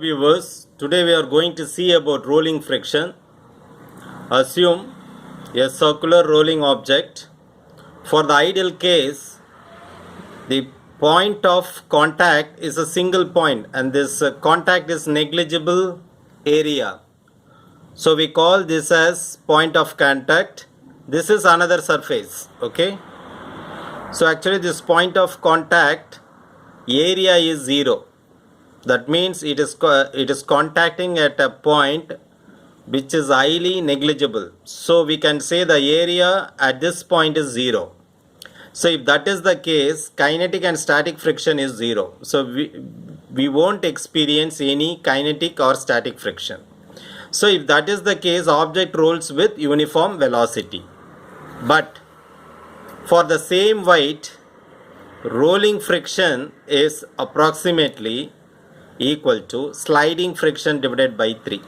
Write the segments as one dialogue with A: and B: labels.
A: Viewers, today we are going to see about rolling friction. Assume a circular rolling object. For the ideal case, the point of contact is a single point and this contact is negligible area. So we call this as point of contact. This is another surface, okay? So actually this point of contact area is 0. That means it is contacting at a point which is highly negligible. So we can say the area at this point is 0. So if that is the case, kinetic and static friction is 0. So we won't experience any kinetic or static friction. So if that is the case, object rolls with uniform velocity. But for the same weight, rolling friction is approximately equal to sliding friction divided by 3.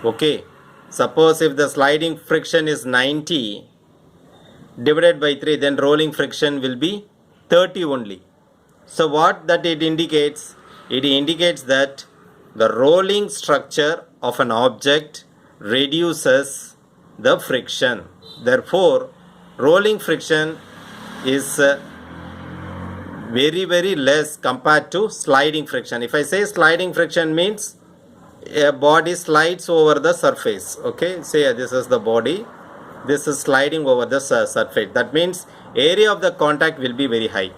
A: Okay, suppose if the sliding friction is 90 divided by 3, then rolling friction will be 30 only. So what that it indicates? It indicates that the rolling structure of an object reduces the friction. Therefore, rolling friction is very less compared to sliding friction. If I say sliding friction means a body slides over the surface. Okay, say this is the body, this is sliding over the surface. That means area of the contact will be very high.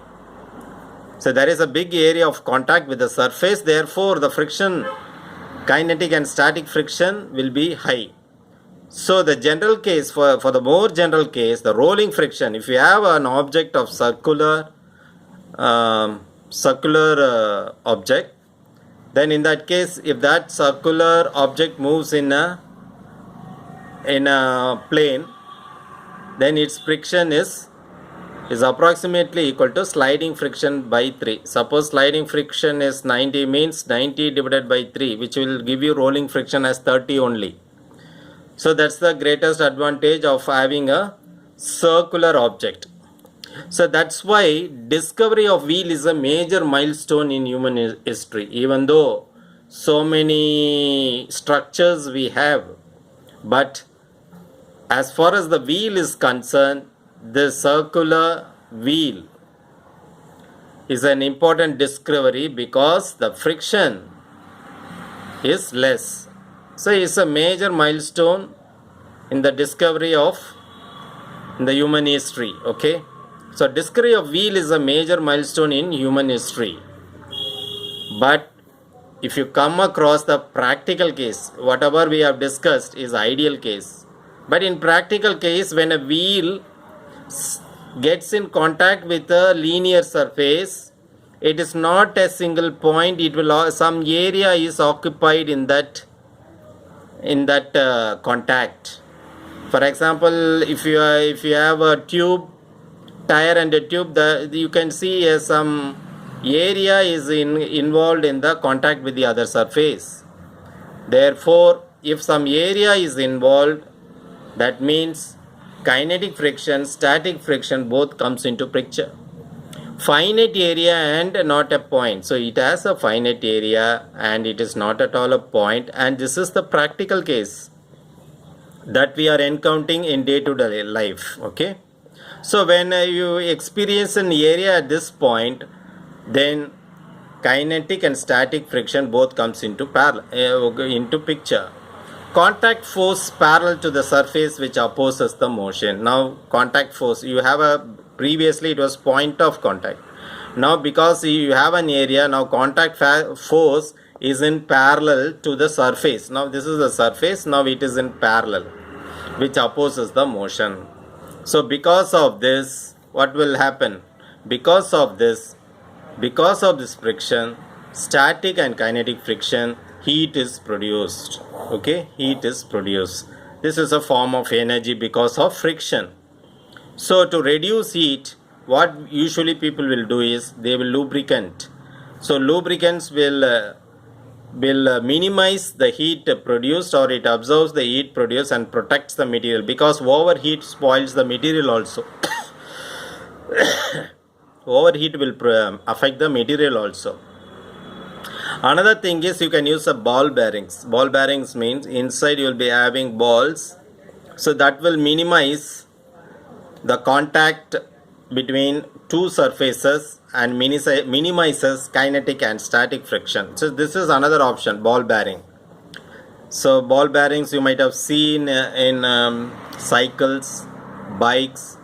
A: So there is a big area of contact with the surface, therefore the friction, kinetic and static friction will be high. So the general case, for the more general case, the rolling friction, if you have an object of circular object, then in that case, if that circular object moves in a plane, then its friction is approximately equal to sliding friction by 3. Suppose sliding friction is 90, means 90 divided by 3, which will give you rolling friction as 30 only. So that's the greatest advantage of having a circular object. So that's why discovery of wheel is a major milestone in human history. Even though so many structures we have, but as far as the wheel is concerned, the circular wheel is an important discovery because the friction is less. So it's a major milestone in the discovery of the human history. Okay. So discovery of wheel is a major milestone in human history. But if you come across the practical case, whatever we have discussed is ideal case. But in practical case, when a wheel gets in contact with a linear surface, it is not a single point. It will some area is occupied in that contact. For example, if you have a tire and a tube, you can see some area is involved in the contact with the other surface. Therefore, if some area is involved, that means kinetic friction, static friction both comes into picture. Finite area and not a point. So it has a finite area and it is not at all a point, and this is the practical case that we are encountering in day-to-day life. Okay. So when you experience an area at this point, then kinetic and static friction both comes into picture. Contact force parallel to the surface which opposes the motion. Now contact force, you have previously it was point of contact. Now because you have an area, now contact force is in parallel to the surface. Now this is the surface, now it is in parallel, which opposes the motion. So because of this, what will happen? Because of this friction, static and kinetic friction, heat is produced. Okay, heat is produced. This is a form of energy because of friction. So to reduce heat, what usually people will do is they will lubricant. So lubricants will minimize the heat produced, or it absorbs the heat produced and protects the material, because overheat spoils the material also. Overheat will affect the material also. Another thing is you can use a ball bearings. Ball bearings means inside you will be having balls, so that will minimize the contact between two surfaces and minimizes kinetic and static friction. So this is another option, ball bearing. So ball bearings you might have seen in cycles, bikes,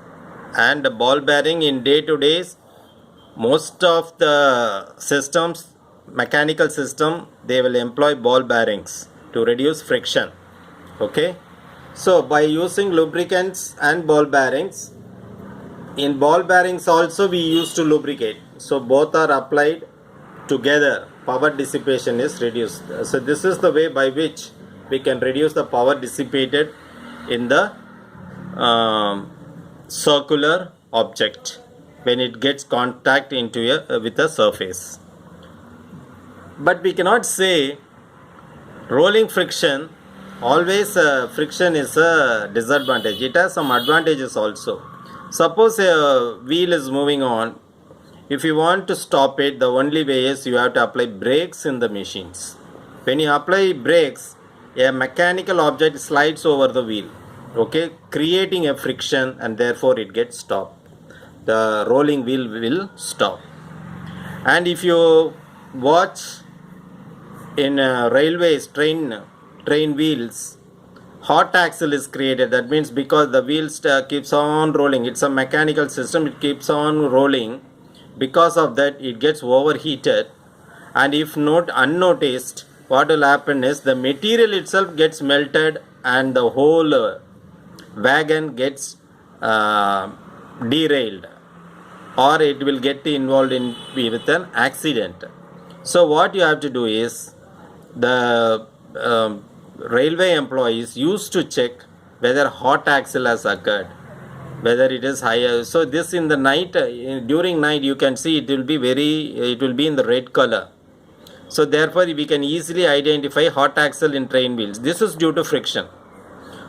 A: and ball bearing in day-to-day. Most of the systems, mechanical system, they will employ ball bearings to reduce friction. Okay, so by using lubricants and ball bearings, in ball bearings also we used to lubricate, so both are applied together, power dissipation is reduced. So this is the way by which we can reduce the power dissipated in the circular object when it gets contact into with a surface. But we cannot say rolling friction always friction is a disadvantage. It has some advantages also. Suppose a wheel is moving on. If you want to stop it, the only way is you have to apply brakes in the machines. When you apply brakes, a mechanical object slides over the wheel, okay, creating a friction, and therefore it gets stopped. The rolling wheel will stop. And if you watch in railways, train wheels, hot axle is created. That means because the wheels keeps on rolling, it's a mechanical system, it keeps on rolling. Because of that, it gets overheated, and if not unnoticed, what will happen is the material itself gets melted and the whole wagon gets derailed, or it will get involved with an accident. So what you have to do is, the railway employees used to check whether hot axle has occurred, whether it is higher. So this in the night, during night you can see it will be in the red color. So therefore we can easily identify hot axle in train wheels. This is due to friction.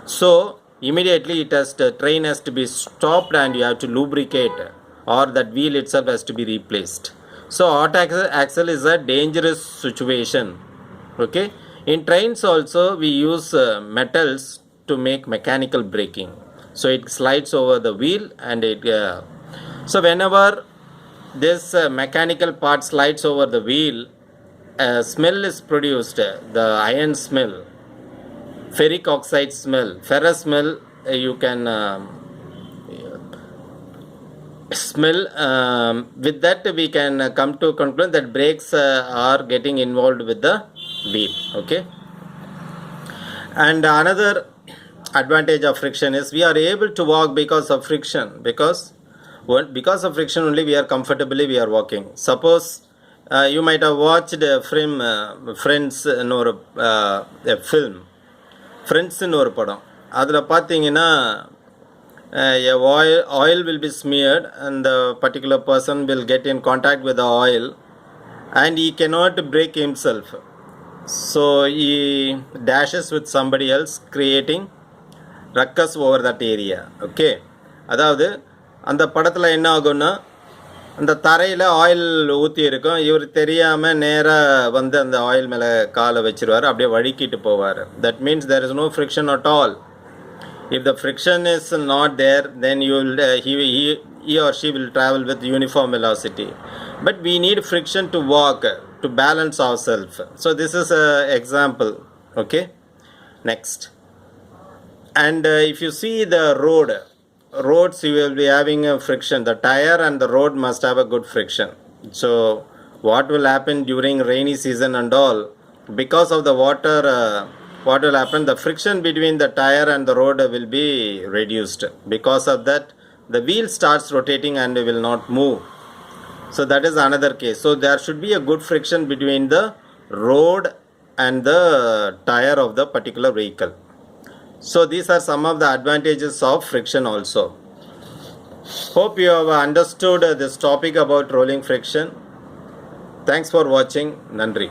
A: So immediately the train has to be stopped and you have to lubricate, or that wheel itself has to be replaced. So hot axle is a dangerous situation. Okay, in trains also we use metals to make mechanical braking. So it slides over the wheel, and so whenever this mechanical part slides over the wheel, a smell is produced, the iron smell, ferric oxide smell, ferrous smell. You can smell. With that we can come to conclude that brakes are getting involved with the wheel. Okay, and another advantage of friction is we are able to walk because of friction. Because of friction only we are walking. Suppose you might have watched a film, Friends or a film, Friends in ஒரு படம். அதில் பார்த்தீங்கன்னா oil will be smeared, and the particular person will get in contact with the oil, and he cannot break himself. So he dashes with somebody else, creating ruckus over that area. Okay, அதாவது அந்த படத்தில் என்ன ஆகும்னா, அந்த தரையில் oil ஊற்றி இருக்கும், இவர் தெரியாமல் நேராக வந்து அந்த ஆயில் மேலே காலை வச்சிருவார், அப்படியே வழுக்கிட்டு போவார். That means there is no friction at all. If the friction is not there, then he or she will travel with uniform velocity. But we need friction to walk, to balance ourselves. So this is an example. Okay, next. And if you see the roads, you will be having a friction. The tire and the road must have a good friction. So what will happen during rainy season and all, because of the water, what will happen, the friction between the tire and the road will be reduced. Because of that, the wheel starts rotating and will not move. So that is another case. So there should be a good friction between the road and the tire of the particular vehicle. So these are some of the advantages of friction also. Hope you have understood this topic about rolling friction. Thanks for watching. Nandri.